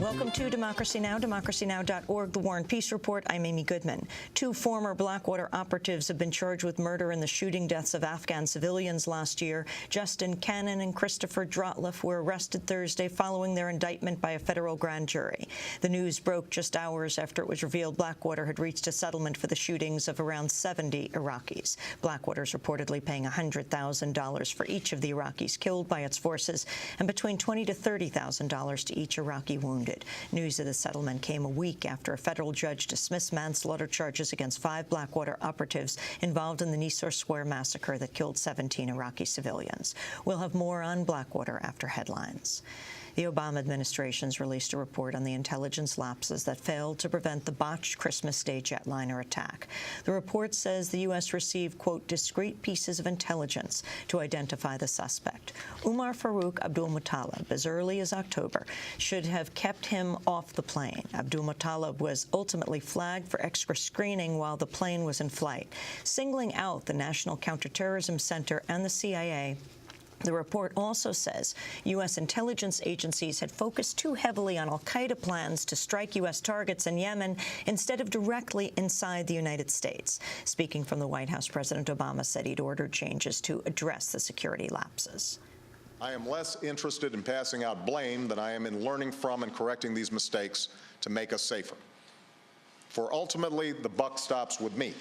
Welcome to Democracy Now!, democracynow.org, The War and Peace Report. I'm Amy Goodman. Two former Blackwater operatives have been charged with murder in the shooting deaths of Afghan civilians last year. Justin Cannon and Christopher Drotleff were arrested Thursday following their indictment by a federal grand jury. The news broke just hours after it was revealed Blackwater had reached a settlement for the shootings of around 70 Iraqis. Blackwater's reportedly paying $100,000 for each of the Iraqis killed by its forces and between $20,000 to $30,000 to each Iraqi wounded. News of the settlement came a week after a federal judge dismissed manslaughter charges against 5 Blackwater operatives involved in the Nisour Square massacre that killed 17 Iraqi civilians. We'll have more on Blackwater after headlines. The Obama administration's released a report on the intelligence lapses that failed to prevent the botched Christmas Day Jetliner attack. The report says the U.S. received, quote, discrete pieces of intelligence to identify the suspect. Umar Farouk Abdulmutallab, as early as October, should have kept him off the plane. Abdulmutallab was ultimately flagged for extra screening while the plane was in flight. Singling out the National Counterterrorism Center and the CIA, the report also says U.S. intelligence agencies had focused too heavily on al-Qaeda plans to strike U.S. targets in Yemen instead of directly inside the United States. Speaking from the White House, President Obama said he'd ordered changes to address the security lapses. I am less interested in passing out blame than I am in learning from and correcting these mistakes to make us safer. For ultimately, the buck stops with me.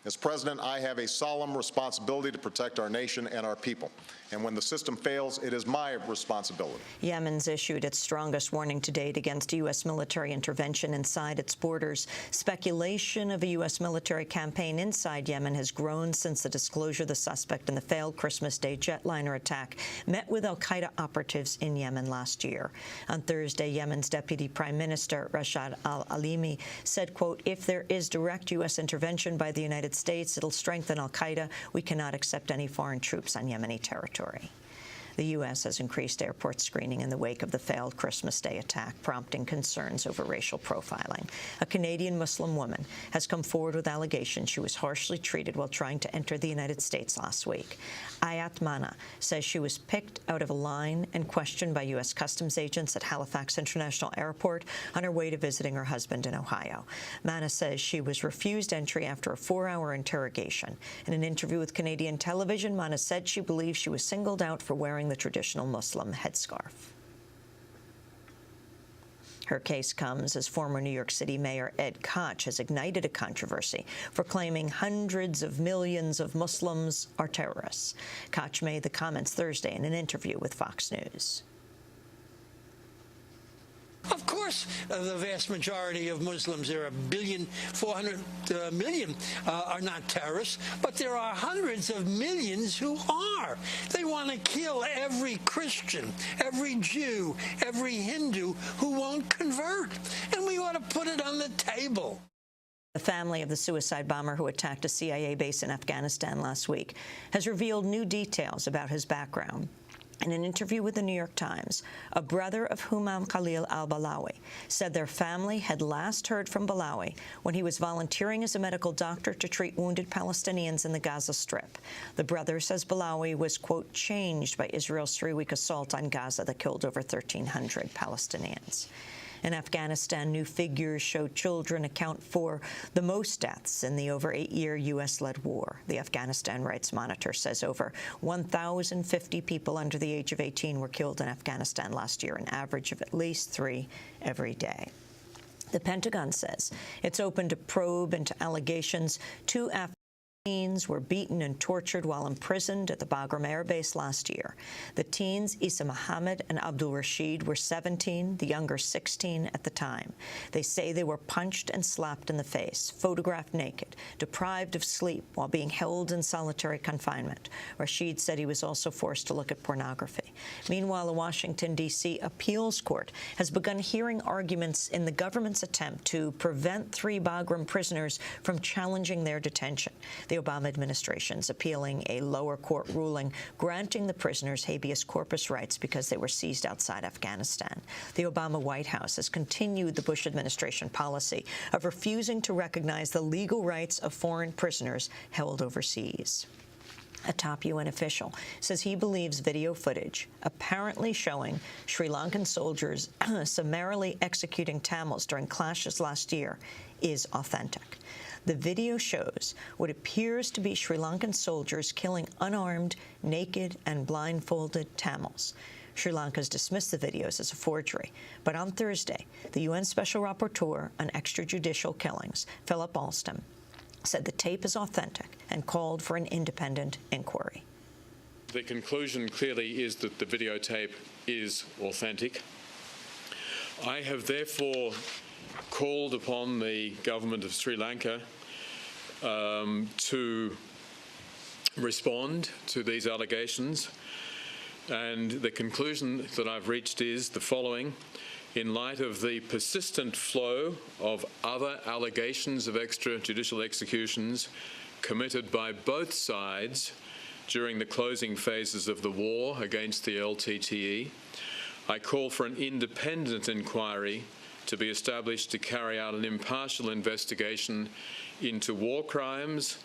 As president, I have a solemn responsibility to protect our nation and our people. And when the system fails, it is my responsibility. Yemen's issued its strongest warning to date against U.S. military intervention inside its borders. Speculation of a U.S. military campaign inside Yemen has grown since the disclosure of the suspect in the failed Christmas Day jetliner attack met with al-Qaeda operatives in Yemen last year. On Thursday, Yemen's Deputy Prime Minister, Rashad al-Alimi, said, quote, if there is direct U.S. intervention by the United States, it'll strengthen al-Qaeda. We cannot accept any foreign troops on Yemeni territory. The U.S. has increased airport screening in the wake of the failed Christmas Day attack, prompting concerns over racial profiling. A Canadian Muslim woman has come forward with allegations she was harshly treated while trying to enter the United States last week. Ayat Mana says she was picked out of a line and questioned by U.S. Customs agents at Halifax International Airport on her way to visiting her husband in Ohio. Mana says she was refused entry after a 4-hour interrogation. In an interview with Canadian television, Mana said she believes she was singled out for wearing the traditional Muslim headscarf. Her case comes as former New York City Mayor Ed Koch has ignited a controversy for claiming hundreds of millions of Muslims are terrorists. Koch made the comments Thursday in an interview with Fox News. Of course, the vast majority of Muslims, there are 1,400,000,000, are not terrorists, but there are hundreds of millions who are. They want to kill every Christian, every Jew, every Hindu who won't convert, and we ought to put it on the table. The family of the suicide bomber who attacked a CIA base in Afghanistan last week has revealed new details about his background. In an interview with the New York Times, a brother of Humam Khalil al-Balawi said their family had last heard from Balawi when he was volunteering as a medical doctor to treat wounded Palestinians in the Gaza Strip. The brother says Balawi was, quote, changed by Israel's 3-week assault on Gaza that killed over 1,300 Palestinians. In Afghanistan, new figures show children account for the most deaths in the over 8-year U.S.-led war. The Afghanistan Rights Monitor says over 1,050 people under the age of 18 were killed in Afghanistan last year, an average of at least 3 every day. The Pentagon says it's opened a probe into allegations 2 teens were beaten and tortured while imprisoned at the Bagram Air Base last year. The teens, Isa Muhammad and Abdul Rashid, were 17, the younger 16 at the time. They say they were punched and slapped in the face, photographed naked, deprived of sleep while being held in solitary confinement. Rashid said he was also forced to look at pornography. Meanwhile, a Washington, D.C. appeals court has begun hearing arguments in the government's attempt to prevent 3 Bagram prisoners from challenging their detention. The Obama administration's appealing a lower court ruling granting the prisoners habeas corpus rights because they were seized outside Afghanistan. The Obama White House has continued the Bush administration policy of refusing to recognize the legal rights of foreign prisoners held overseas. A top UN official says he believes video footage apparently showing Sri Lankan soldiers summarily executing Tamils during clashes last year is authentic. The video shows what appears to be Sri Lankan soldiers killing unarmed, naked, and blindfolded Tamils. Sri Lanka's dismissed the videos as a forgery, but on Thursday, the UN Special Rapporteur on extrajudicial killings, Philip Alston, said the tape is authentic and called for an independent inquiry. The conclusion clearly is that the videotape is authentic. I have therefore called upon the government of Sri Lanka to respond to these allegations, and the conclusion that I've reached is the following. In light of the persistent flow of other allegations of extrajudicial executions committed by both sides during the closing phases of the war against the LTTE, I call for an independent inquiry to be established to carry out an impartial investigation into war crimes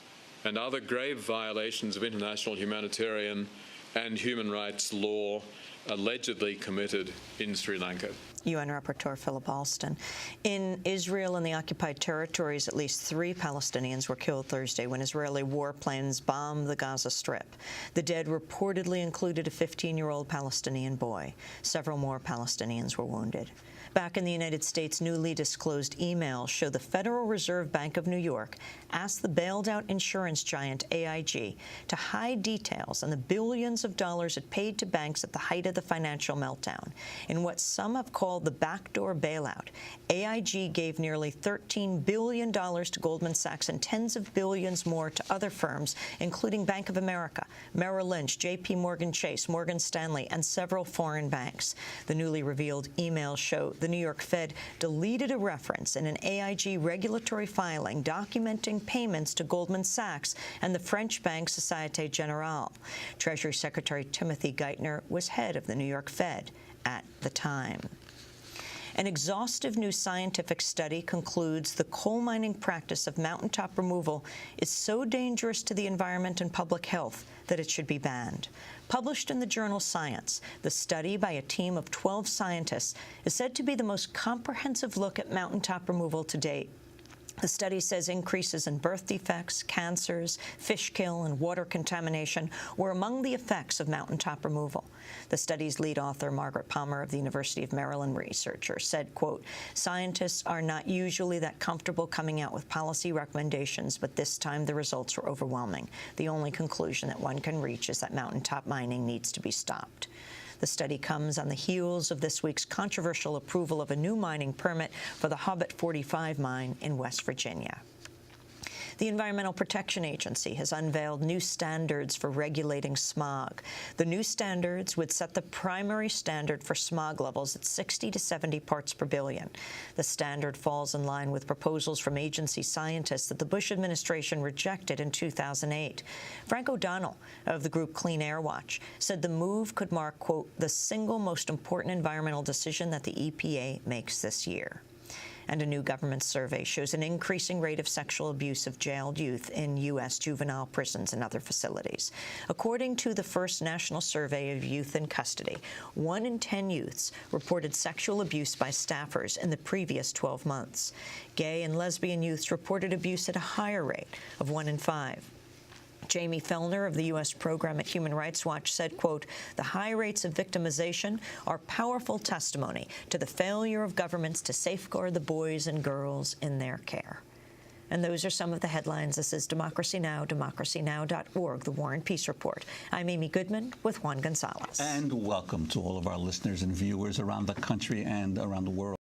and other grave violations of international humanitarian and human rights law allegedly committed in Sri Lanka. UN Rapporteur Philip Alston. In Israel and the occupied territories, at least 3 Palestinians were killed Thursday when Israeli warplanes bombed the Gaza Strip. The dead reportedly included a 15-year-old Palestinian boy. Several more Palestinians were wounded. Back in the United States, newly disclosed emails show the Federal Reserve Bank of New York asked the bailed-out insurance giant AIG to hide details on the billions of dollars it paid to banks at the height of the financial meltdown. In what some have called the backdoor bailout, AIG gave nearly $13 billion to Goldman Sachs and tens of billions more to other firms, including Bank of America, Merrill Lynch, J.P. Morgan Chase, Morgan Stanley, and several foreign banks. The newly revealed emails show the New York Fed deleted a reference in an AIG regulatory filing documenting payments to Goldman Sachs and the French bank Société Générale. Treasury Secretary Timothy Geithner was head of the New York Fed at the time. An exhaustive new scientific study concludes the coal mining practice of mountaintop removal is so dangerous to the environment and public health that it should be banned. Published in the journal Science, the study by a team of 12 scientists is said to be the most comprehensive look at mountaintop removal to date. The study says increases in birth defects, cancers, fish kill, and water contamination were among the effects of mountaintop removal. The study's lead author, Margaret Palmer of the University of Maryland researcher, said, quote, "Scientists are not usually that comfortable coming out with policy recommendations, but this time the results were overwhelming. The only conclusion that one can reach is that mountaintop mining needs to be stopped." The study comes on the heels of this week's controversial approval of a new mining permit for the Hobbit 45 mine in West Virginia. The Environmental Protection Agency has unveiled new standards for regulating smog. The new standards would set the primary standard for smog levels at 60 to 70 parts per billion. The standard falls in line with proposals from agency scientists that the Bush administration rejected in 2008. Frank O'Donnell of the group Clean Air Watch said the move could mark, quote, the single most important environmental decision that the EPA makes this year. And a new government survey shows an increasing rate of sexual abuse of jailed youth in U.S. juvenile prisons and other facilities. According to the first national survey of youth in custody, 1 in 10 youths reported sexual abuse by staffers in the previous 12 months. Gay and lesbian youths reported abuse at a higher rate of 1 in 5. Jamie Fellner of the U.S. program at Human Rights Watch said, quote, "The high rates of victimization are powerful testimony to the failure of governments to safeguard the boys and girls in their care." And those are some of the headlines. This is Democracy Now!, democracynow.org, the War and Peace Report. I'm Amy Goodman with Juan Gonzalez. And welcome to all of our listeners and viewers around the country and around the world.